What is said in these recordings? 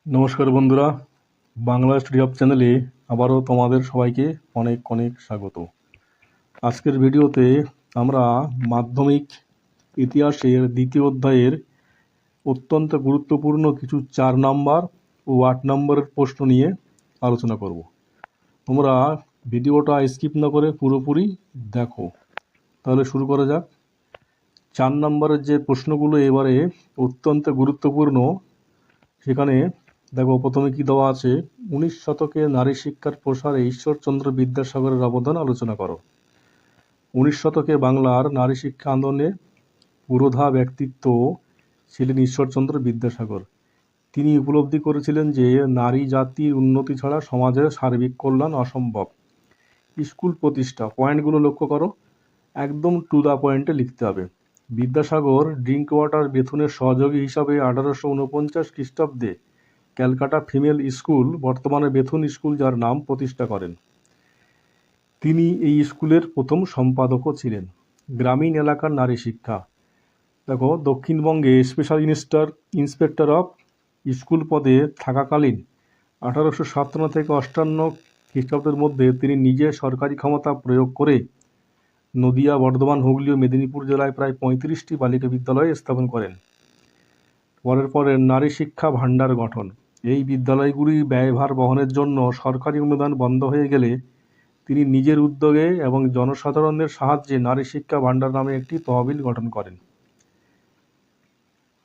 নমস্কার বন্ধুরা, Bangla study hub চ্যানেলে আবারও তোমাদের সবাইকে অনেক অনেক স্বাগত। আজকের ভিডিওতে আমরা মাধ্যমিক ইতিহাসের দ্বিতীয় অধ্যায়ের অত্যন্ত গুরুত্বপূর্ণ কিছু 4 নাম্বার ও 8 নম্বরের প্রশ্ন নিয়ে আলোচনা করব। তোমরা ভিডিওটা স্কিপ না করে পুরোপুরি দেখো। তাহলে শুরু করা যাক। 4 নম্বরের যে প্রশ্নগুলো এবারে অত্যন্ত গুরুত্বপূর্ণ, সেখানে দেখো প্রথমে কি দেওয়া আছে, 19 শতকে নারী শিক্ষার প্রসারে ঈশ্বরচন্দ্র বিদ্যাসাগরের অবদান আলোচনা করো। 19 শতকে বাংলার নারী শিক্ষা আন্দোলনে পুরোধা ব্যক্তিত্ব ছিলেন ঈশ্বরচন্দ্র বিদ্যাসাগর। তিনি উপলব্ধি করেছিলেন যে নারী জাতির উন্নতি ছাড়া সমাজের সার্বিক কল্যাণ অসম্ভব। স্কুল প্রতিষ্ঠা, পয়েন্টগুলো লক্ষ্য করো, একদম টু দ্য পয়েন্টে লিখতে হবে। বিদ্যাসাগর ড্রিঙ্ক ওয়াটার বেথুনের সহযোগী হিসাবে 1849 খ্রিস্টাব্দে ক্যালকাটা ফিমেল স্কুল, বর্তমানে বেথুন স্কুল যার নাম, প্রতিষ্ঠা করেন। তিনি এই স্কুলের প্রথম সম্পাদকও ছিলেন। গ্রামীণ এলাকার নারী শিক্ষা, দেখো দক্ষিণবঙ্গে স্পেশাল ইন্সপেক্টর অফ স্কুল পদে থাকাকালীন 1857 থেকে 58 খ্রিস্টাব্দের মধ্যে তিনি নিজে সরকারি ক্ষমতা প্রয়োগ করে নদিয়া, বর্ধমান, হুগলি ও মেদিনীপুর জেলায় প্রায় 35টি বালিকা বিদ্যালয় স্থাপন করেন। পরের নারী শিক্ষা ভাণ্ডার গঠন, এই বিদ্যালয়গুলি ব্যয়ভার বহনের জন্য সরকারি অনুদান বন্ধ হয়ে গেলে তিনি নিজের উদ্যোগে এবং জনসাধারণের সাহায্যে নারী শিক্ষা ভাণ্ডার নামে একটি তহবিল গঠন করেন।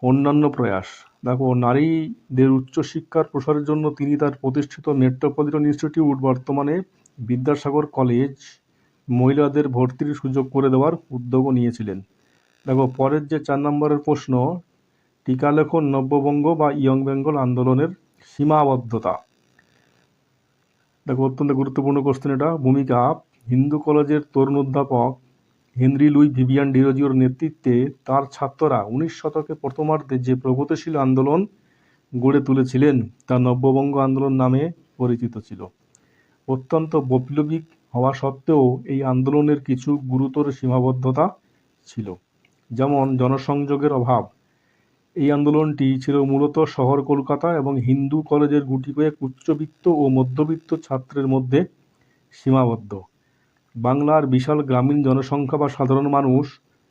অন্যান্য প্রয়াস, দেখো নারীদের উচ্চশিক্ষার প্রসারের জন্য তিনি তার প্রতিষ্ঠিত মেট্রোপলিটন ইনস্টিটিউট, বর্তমানে বিদ্যাসাগর কলেজ, মহিলাদের ভর্তির সুযোগ করে দেওয়ার উদ্যোগও নিয়েছিলেন। দেখো পরের যে 4 নম্বরের প্রশ্ন, টিকালেখন নব্যবঙ্গ বা ইয়ং বেঙ্গল আন্দোলনের সীমাবদ্ধতা। দেখো অত্যন্ত গুরুত্বপূর্ণ কোশ্চেন এটা। ভূমিকা, হিন্দু কলেজের তরুণ অধ্যাপক হেনরি লুই ভিভিয়ান ডিরোজিওর নেতৃত্বে তার ছাত্ররা 19 শতকে প্রথমার্ধে যে প্রগতিশীল আন্দোলন গড়ে তুলেছিলেন তা নব্যবঙ্গ আন্দোলন নামে পরিচিত ছিল। অত্যন্ত বৈপ্লবিক হওয়া সত্ত্বেও এই আন্দোলনের কিছু গুরুতর সীমাবদ্ধতা ছিল, যেমন জনসংযোগের অভাব। এই আন্দোলনটি ছিল মূলত শহর কলকাতা এবং হিন্দু কলেজের গুটিকয়েক উচ্চবিত্ত ও মধ্যবিত্ত ছাত্রের মধ্যে সীমাবদ্ধ। বাংলার বিশাল গ্রামীণ জনসংখ্যা বা সাধারণ মানুষ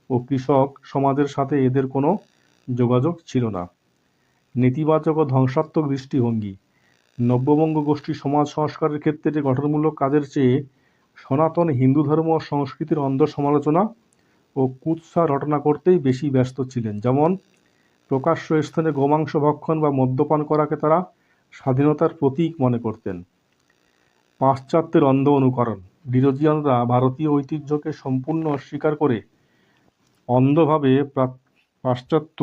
ও কৃষক সমাজের সাথে এদের কোনো যোগাযোগ ছিল না। নেতিবাচক ও ধ্বংসাত্মক দৃষ্টিভঙ্গি, নব্যবঙ্গ গোষ্ঠী সমাজ সংস্কারের ক্ষেত্রে গঠনমূলক কাজের চেয়ে সনাতন হিন্দু ধর্ম ও সংস্কৃতির অন্ধ সমালোচনা ও কুৎসা রটনা করতেই বেশি ব্যস্ত ছিলেন। যেমন প্রকাশ্য স্থানে গোমাংস ভক্ষণ বা মদ্যপান করাকে তারা স্বাধীনতার প্রতীক মনে করতেন। পাশ্চাত্যের অন্ধ অনুকরণ, ডিরোজিয়ানরা ভারতীয় ঐতিহ্যকে সম্পূর্ণ অস্বীকার করে অন্ধভাবে পাশ্চাত্য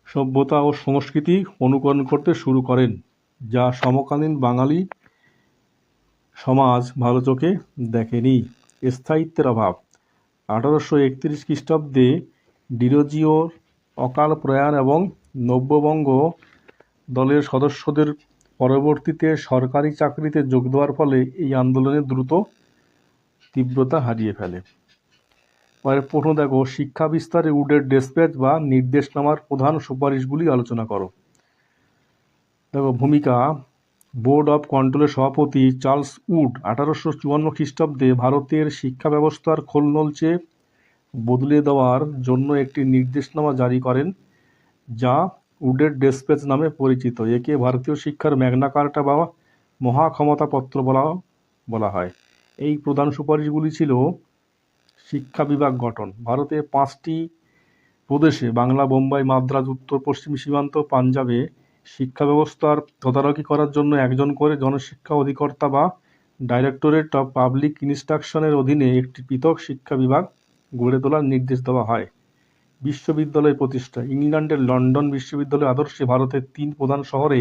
সভ্যতা ও সংস্কৃতি অনুকরণ করতে শুরু করেন, যা সমকালীন বাঙালি সমাজ ভালো চোখে দেখেনি। স্থায়িত্বের অভাব, 1831 খ্রিস্টাব্দে ডিরোজিওর অকাল প্রয়াণ এবং নব্যবঙ্গ দলের সদস্যদের পরবর্তীতে সরকারি চাকরিতে যোগ দেওয়ার ফলে এই আন্দোলনের দ্রুত তীব্রতা হারিয়ে ফেলে। পরের প্রশ্ন দেখো, শিক্ষা বিস্তারে উডের ডেসপ্যাচ বা নির্দেশনামার প্রধান সুপারিশগুলি আলোচনা করো। দেখো ভূমিকা, বোর্ড অফ কন্ট্রোলের সভাপতি চার্লস উড 1854 খ্রিস্টাব্দে ভারতের শিক্ষা ব্যবস্থার খোলনলচে বদলে দেওয়ার জন্য একটি নির্দেশনামা জারি করেন, যা উডের ডেসপ্যাচ নামে পরিচিত। একে ভারতীয় শিক্ষার ম্যাগনা কার্টা বা মহাক্ষমতাপত্র বলা হয়। এই প্রধান সুপারিশগুলি ছিল: শিক্ষা বিভাগ গঠন, ভারতে 5টি প্রদেশে বাংলা, বোম্বাই, মাদ্রাজ, উত্তর পশ্চিম সীমান্ত, পাঞ্জাবে শিক্ষা ব্যবস্থার তদারকি করার জন্য একজন করে জনশিক্ষা অধিকর্তা বা ডাইরেক্টরেট অফ পাবলিক ইনস্ট্রাকশনের অধীনে একটি পৃথক শিক্ষা বিভাগ গড়ে তোলার নির্দেশ দেওয়া হয়। বিশ্ববিদ্যালয় প্রতিষ্ঠা, ইংল্যান্ডের লন্ডন বিশ্ববিদ্যালয় আদর্শে ভারতের 3 প্রধান শহরে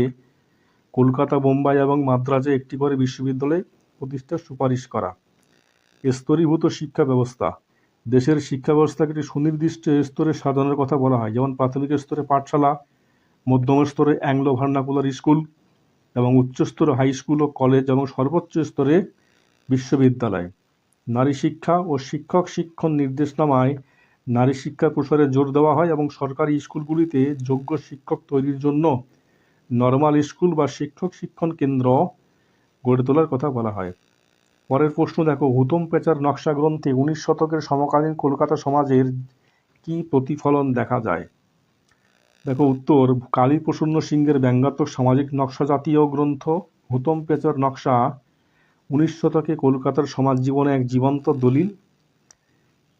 কলকাতা, বোম্বাই এবং মাদ্রাজে একটি করে বিশ্ববিদ্যালয় প্রতিষ্ঠার সুপারিশ করা। স্তরীভূত শিক্ষা ব্যবস্থা, দেশের শিক্ষা ব্যবস্থাকে একটি সুনির্দিষ্ট স্তরে সাজানোর কথা বলা হয়, যেমন প্রাথমিক স্তরে পাঠশালা, মধ্যম স্তরে অ্যাংলো ভার্নাকুলার স্কুল এবং উচ্চ স্তরে হাই স্কুল ও কলেজ এবং সর্বোচ্চ স্তরে বিশ্ববিদ্যালয়। নারী শিক্ষা ও শিক্ষক শিক্ষণ নির্দেশনামায় নারী শিক্ষার প্রসারে জোর দেওয়া হয় এবং সরকারি স্কুলগুলিতে যোগ্য শিক্ষক তৈরির জন্য নর্মাল স্কুল বা শিক্ষক শিক্ষণ কেন্দ্র গড়ে তোলার কথা বলা হয়। পরের প্রশ্ন দেখো, হুতম প্যাঁচার নকশা গ্রন্থে 19 শতকের সমকালীন কলকাতা সমাজের কি প্রতিফলন দেখা যায়? দেখো উত্তর, কালীপ্রসন্ন সিংহের ব্যঙ্গাত্মক সামাজিক নকশা জাতীয় গ্রন্থ হুতম প্যাঁচার নকশা 19 শতকে কলকাতার সমাজ জীবনে এক জীবন্ত দলিল।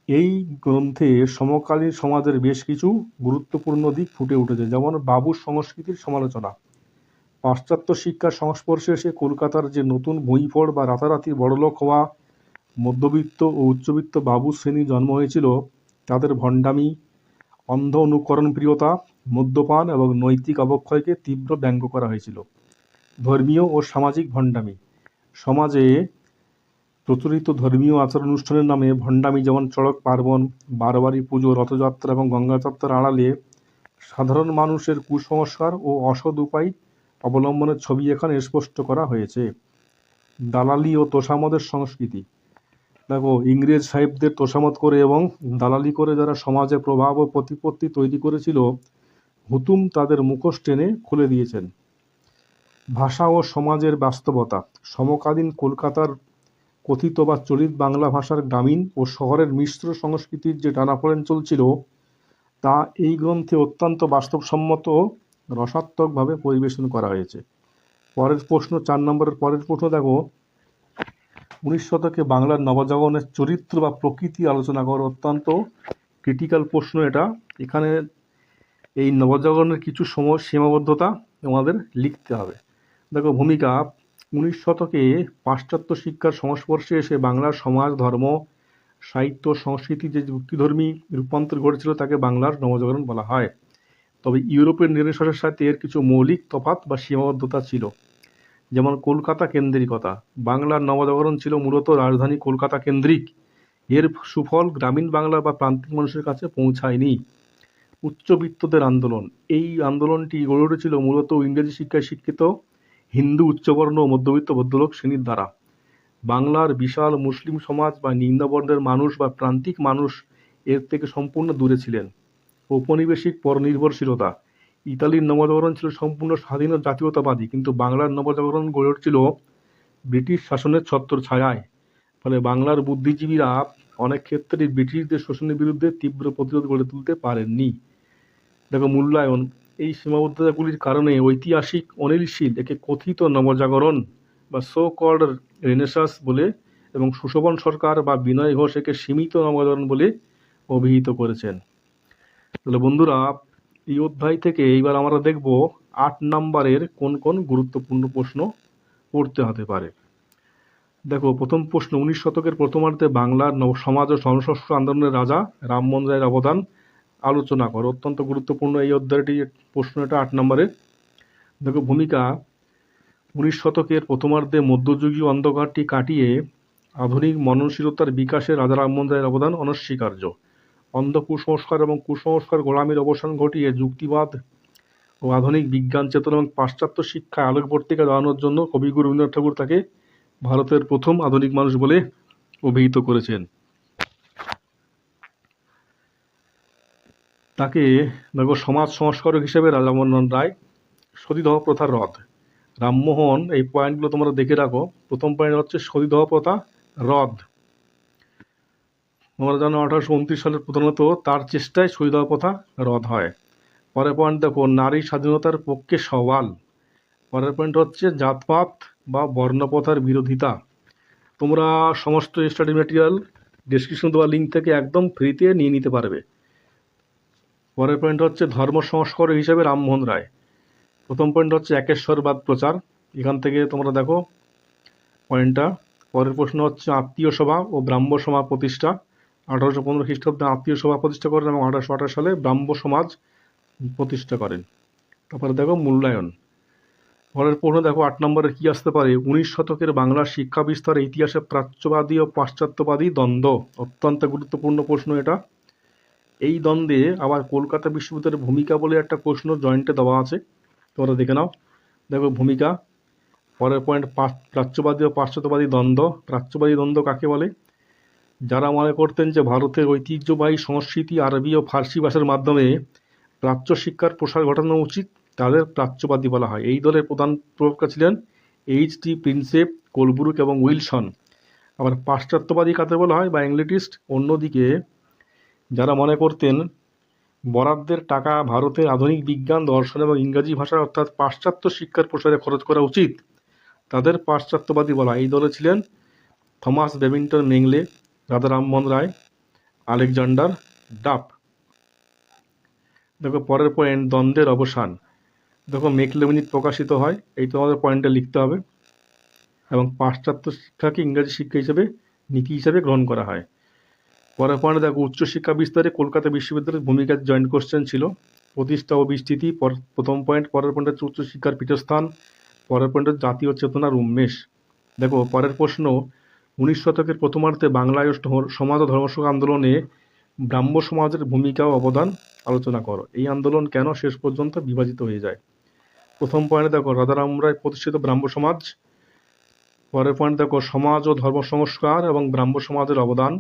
এই গ্রন্থে সমকালীন সমাজের বেশ কিছু গুরুত্বপূর্ণ দিক ফুটে উঠেছে, যেমন বাবুর সংস্কৃতির সমালোচনা, পাশ্চাত্য শিক্ষার সংস্পর্শে এসে কলকাতার যে নতুন ভুঁইফড় বা রাতারাতি বড়লোক হওয়া মধ্যবিত্ত ও উচ্চবিত্ত বাবু শ্রেণী জন্ম হয়েছিল, তাদের ভণ্ডামি, অন্ধ অনুকরণপ্রিয়তা, মদ্যপান এবং নৈতিক অবক্ষয়কে তীব্র ব্যঙ্গ করা হয়েছিল। ধর্মীয় ও সামাজিক ভণ্ডামি, সমাজে প্রচলিত ধর্মীয় আচার অনুষ্ঠানের নামে ভণ্ডামি, যেমন চড়ক পার্বণ, বারোয়ারি পুজো, রথযাত্রা এবং গঙ্গাযাত্রার আড়ালে সাধারণ মানুষের কুসংস্কার ও অসৎ উপায় অবলম্বনের ছবি এখানে স্পষ্ট করা হয়েছে। দালালি ও তোষামদের সংস্কৃতি, দেখো ইংরেজ সাহেবদের তোষামত করে এবং দালালি করে যারা সমাজে প্রভাব ও প্রতিপত্তি তৈরি করেছিল, হুতুম তাদের মুখোশ টেনে খুলে দিয়েছেন। ভাষা ও সমাজের বাস্তবতা, সমকালীন কলকাতার কথিত বা চলিত বাংলা ভাষার গ্রামীণ ও শহরের মিশ্র সংস্কৃতির যে টানাপোড়েন চলছিল, তা এই গ্রন্থে অত্যন্ত বাস্তবসম্মত ও রসাত্মকভাবে পরিবেশন করা হয়েছে। পরের প্রশ্ন, 4 নম্বরের পরের প্রশ্ন দেখো, 19 শতকে বাংলার নবজাগরণের চরিত্র বা প্রকৃতি আলোচনা করো। অত্যন্ত ক্রিটিক্যাল প্রশ্ন এটা। এখানে এই নবজাগরণের কিছু সীমাবদ্ধতা আমাদের লিখতে হবে। দেখো ভূমিকা, 19 শতকে পাশ্চাত্য শিক্ষার সংস্পর্শে এসে বাংলার সমাজ, ধর্ম, সাহিত্য, সংস্কৃতি যে যুক্তিধর্মী রূপান্তর ঘটেছিল তাকে বাংলার নবজাগরণ বলা হয়। তবে ইউরোপের রেনেসাঁসের সাথে এর কিছু মৌলিক তফাৎ বা সীমাবদ্ধতা ছিল, যেমন কলকাতা কেন্দ্রিকতা। বাংলার নবজাগরণ ছিল মূলত রাজধানী কলকাতা কেন্দ্রিক, এর সুফল গ্রামীণ বাংলা বা প্রান্তিক মানুষের কাছে পৌঁছায়নি। উচ্চবিত্তদের আন্দোলন, এই আন্দোলনটি গড়ে উঠেছিল মূলত ইংরেজি শিক্ষায় শিক্ষিত হিন্দু উচ্চবর্ণ ও মধ্যবিত্ত ভদ্রলোক শ্রেণীর দ্বারা। বাংলার বিশাল মুসলিম সমাজ বা নিম্নবর্ণের মানুষ বা প্রান্তিক মানুষ এর থেকে সম্পূর্ণ দূরে ছিলেন। ঔপনিবেশিক পরনির্ভরশীলতা, ইতালির নবজাগরণ ছিল সম্পূর্ণ স্বাধীন ও জাতীয়তাবাদী, কিন্তু বাংলার নবজাগরণ গড়ে উঠছিল ব্রিটিশ শাসনের ছত্রছায়ায়। ফলে বাংলার বুদ্ধিজীবীরা অনেক ক্ষেত্রে ব্রিটিশদের শোষণের বিরুদ্ধে তীব্র প্রতিরোধ গড়ে তুলতে পারেননি। দেখো মূল্যায়ন, এই সীমাবদ্ধতাগুলির কারণে ঐতিহাসিক অনিল শীল একে কথিত নবজাগরণ বা সো কল্ড রেনেসাঁস বলে এবং সুশোভন সরকার বা বিনয় ঘোষ একে সীমিত নবজাগরণ বলে অভিহিত করেছেন। তাহলে বন্ধুরা, এই অধ্যায় থেকে এইবার আমরা দেখব 8 নম্বরের কোন কোন গুরুত্বপূর্ণ প্রশ্ন পড়তে হতে পারে। দেখো প্রথম প্রশ্ন, 19 শতকের প্রথমার্ধে বাংলার সমাজ ও জনশস্ত্র আন্দোলনের রাজা রামমোহন রায়ের অবদান আলোচনা করো। অত্যন্ত গুরুত্বপূর্ণ এই অধ্যায়টি প্রশ্ন, এটা 8 নম্বরে। দেখো ভূমিকা, 19 শতকের প্রথমার্ধে মধ্যযুগীয় অন্ধকারটি কাটিয়ে আধুনিক মননশীলতার বিকাশে রাজা রামমোহন রায়ের অবদান অনস্বীকার্য। অন্ধ কুসংস্কার এবং কুসংস্কার গোলামির অবসান ঘটিয়ে যুক্তিবাদ ও আধুনিক বিজ্ঞান চেতনা এবং পাশ্চাত্য শিক্ষায় আলোকবর্তিকা জ্বালানোর জন্য কবিগুরু রবীন্দ্রনাথ ঠাকুর তাকে ভারতের প্রথম আধুনিক মানুষ বলে অভিহিত করেছেন। তাকে দেখো সমাজ সংস্কারক হিসেবে রাজা রামমোহন রায়। সতীদাহ প্রথার রদ, রামমোহন, এই পয়েন্টগুলো তোমরা দেখে রাখো। প্রথম পয়েন্ট হচ্ছে সতীদাহ প্রথা রদ। তোমরা জানো 1829 সালের প্রধানত তার চেষ্টায় সতীদাহ প্রথা রদ হয়। পরের পয়েন্ট দেখো, নারী স্বাধীনতার পক্ষে সওয়াল। পরের পয়েন্ট হচ্ছে জাতপাত বা বর্ণপ্রথার বিরোধিতা। তোমরা সমস্ত স্টাডি ম্যাটেরিয়াল ডেসক্রিপশন দেওয়া লিঙ্ক থেকে একদম ফ্রিতে নিয়ে নিতে পারবে। পরের পয়েন্ট হচ্ছে ধর্ম সংস্কারক হিসেবে রামমোহন রায়। প্রথম পয়েন্ট হচ্ছে একেশ্বরবাদ প্রচার, এখান থেকে তোমরা দেখো পয়েন্টটা। পরের প্রশ্ন হচ্ছে আত্মীয় সভা ও ব্রাহ্ম সমাজ প্রতিষ্ঠা। 1815 খ্রিস্টাব্দে আত্মীয় সভা প্রতিষ্ঠা করেন এবং 1828 সালে ব্রাহ্ম সমাজ প্রতিষ্ঠা করেন। তারপরে দেখো মূল্যায়ন। পরের প্রশ্ন দেখো 8 নম্বরে কি আসতে পারে, 19 শতকের বাংলার শিক্ষা বিস্তারের ইতিহাসে প্রাচ্যবাদী ও পাশ্চাত্যবাদী দ্বন্দ্ব। অত্যন্ত গুরুত্বপূর্ণ প্রশ্ন এটা। এই দ্বন্দ্বে আবার কলকাতা বিশ্ববিদ্যালয়ের ভূমিকা বলে একটা প্রশ্ন জয়েন্টে দেওয়া আছে, তোমরা দেখে নাও। দেখো ভূমিকা, পরের পয়েন্ট প্রাচ্যবাদী ও পাশ্চাত্যবাদী দ্বন্দ্ব। প্রাচ্যবাদী দ্বন্দ্ব কাকে বলে? যারা মনে করতেন যে ভারতের ঐতিহ্যবাহী সংস্কৃতি আরবি ও ফার্সি ভাষার মাধ্যমে প্রাচ্য শিক্ষার প্রসার ঘটানো উচিত, তাদের প্রাচ্যবাদী বলা হয়। এই দলের প্রধান প্রবক্তা ছিলেন H.T. প্রিন্সেপ, কোলব্রুক এবং উইলসন। আবার পাশ্চাত্যবাদী কাদের বলা হয় বা অ্যাংলিটিস্ট। অন্যদিকে যারা মনে করতেন বরাদ্দের টাকা ভারতের আধুনিক বিজ্ঞান, দর্শন এবং ইংরাজি ভাষা অর্থাৎ পাশ্চাত্য শিক্ষার প্রসারে খরচ করা উচিত, তাদের পাশ্চাত্যবাদী বলা। এই দলে ছিলেন Thomas Babington মেংলে, Radha Rammohan Roy, Alexander Duff. দেখো পরের পয়েন্ট, দ্বন্দ্বের অবসান। দেখো মেকলেমিনিট প্রকাশিত হয়, এই তোমাদের পয়েন্টটা লিখতে হবে। এবং পাশ্চাত্য শিক্ষাকে ইংরাজি শিক্ষা হিসেবে নীতি হিসেবে গ্রহণ করা হয়। পরের পয়েন্টে দেখো উচ্চশিক্ষা বিস্তারে কলকাতা বিশ্ববিদ্যালয়ের ভূমিকা জয়েন্ট কোশ্চেন ছিল। প্রতিষ্ঠা ও বিস্তৃতি প্রথম পয়েন্ট। পরের পয়েন্ট হচ্ছে উচ্চশিক্ষার পীঠস্থান। পরের পয়েন্ট হচ্ছে জাতীয় চেতনার উন্মেষ। দেখো পরের প্রশ্ন, 19 শতকের প্রথমার্ধে বাংলায় সমাজ ও ধর্মসংঘ আন্দোলনে ব্রাহ্ম সমাজের ভূমিকা ও অবদান আলোচনা করো। এই আন্দোলন কেন শেষ পর্যন্ত বিভাজিত হয়ে যায়? প্রথম পয়েন্টে দেখো রাজারাম রায় প্রতিষ্ঠিত ব্রাহ্ম সমাজ। পরের পয়েন্ট দেখো সমাজ ও ধর্ম সংস্কার এবং ব্রাহ্ম সমাজের অবদান।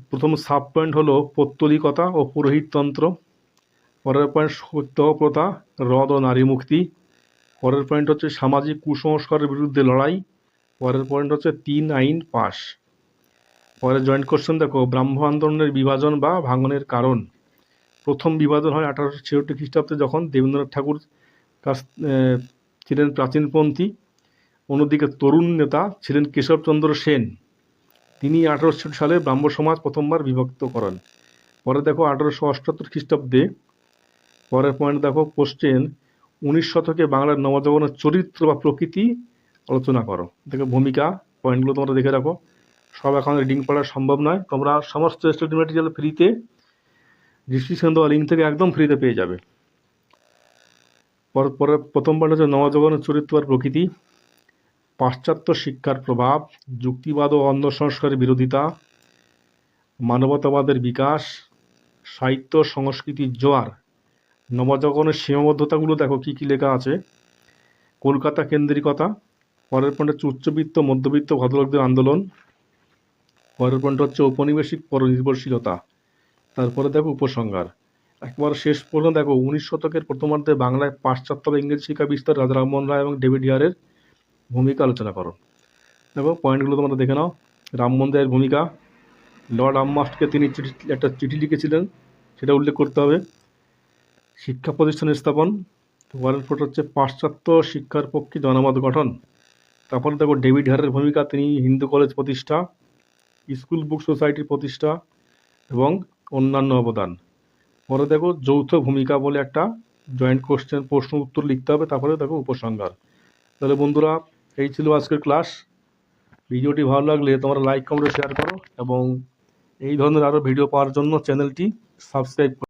প্রথম সাব পয়েন্ট হলো পৌত্তলিকতা ও পুরোহিততন্ত্র। পরের পয়েন্ট সত্যাগ্রহ প্রথা, হ্রদ ও নারী মুক্তি। পরের পয়েন্ট হচ্ছে সামাজিক কুসংস্কারের বিরুদ্ধে লড়াই। পরের পয়েন্ট হচ্ছে 3 আইন পাস। পরের জয়েন্ট কোশ্চেন দেখো ব্রাহ্ম আন্দোলনের বিভাজন বা ভাঙনের কারণ। প্রথম বিভাজন হয় 1866 খ্রিস্টাব্দে, যখন দেবেন্দ্রনাথ ঠাকুর ছিলেন প্রাচীনপন্থী। অন্যদিকে তরুণ নেতা ছিলেন কেশবচন্দ্র সেন। তিনি 1866 সালে ব্রাহ্ম সমাজ প্রথমবার বিভক্ত করেন। পরে দেখো 1878 খ্রিস্টাব্দে। পরের পয়েন্ট দেখো কোশ্চেন, 19 শতকে বাংলার নবজাগরণের চরিত্র বা প্রকৃতি আলোচনা করো। দেখো ভূমিকা, পয়েন্টগুলো তোমরা দেখে রাখো। সব এখন রিডিং পড়া সম্ভব নয়, তোমরা সমস্ত স্টাডি ম্যাটেরিয়াল ফ্রিতে ডিসক্রিপশন দেওয়া লিঙ্ক থেকে একদম ফ্রিতে পেয়ে যাবে। পরে প্রথম পয়েন্ট হচ্ছে নবজাগরণের চরিত্র আর প্রকৃতি। পাশ্চাত্য শিক্ষার প্রভাব, যুক্তিবাদ ও অন্ধ সংস্কারের বিরোধিতা, মানবতাবাদের বিকাশ, সাহিত্য সংস্কৃতির জোয়ার। নবজাগরণের সীমাবদ্ধতাগুলো দেখো কি কি লেখা আছে। কলকাতা কেন্দ্রিকতা। পরের পয়েন্ট হচ্ছে উচ্চবিত্ত মধ্যবিত্ত ভদ্রলোকদের আন্দোলন। পরের পয়েন্ট হচ্ছে ঔপনিবেশিক পরনির্ভরশীলতা। তারপরে দেখো উপসংহার। একবার শেষ পর্যন্ত দেখো 19 শতকের প্রথমার্ধে বাংলায় পাশ্চাত্য বা ইংরেজি শিক্ষা বিস্তার, রাজা রামমোহন রায় এবং ডেভিড হিয়ারের ভূমিকা আলোচনা করো। দেখো পয়েন্টগুলো তোমরা দেখে নাও। রামমোহন রায়ের ভূমিকা, লর্ড আমমাস্টকে তিনি একটা চিঠি লিখেছিলেন, সেটা উল্লেখ করতে হবে। শিক্ষা প্রতিষ্ঠান স্থাপন। পরের পর হচ্ছে পাশ্চাত্য শিক্ষার পক্ষে জনমত গঠন। তারপরে দেখো ডেভিড হিয়ারের ভূমিকা, তিনি হিন্দু কলেজ প্রতিষ্ঠা, স্কুল বুক সোসাইটির প্রতিষ্ঠা এবং অন্যান্য অবদান। পরে দেখো যৌথ ভূমিকা বলে একটা জয়েন্ট কোশ্চেন প্রশ্ন উত্তর লিখতে হবে। তারপরে দেখো উপসংহার। তাহলে বন্ধুরা, এই ছিল আজকের ক্লাস। ভিডিওটি ভালো লাগলে তোমরা লাইক কমেন্ট শেয়ার করো এবং এই ধরনের আরও ভিডিও পাওয়ার জন্য চ্যানেলটি সাবস্ক্রাইব করো।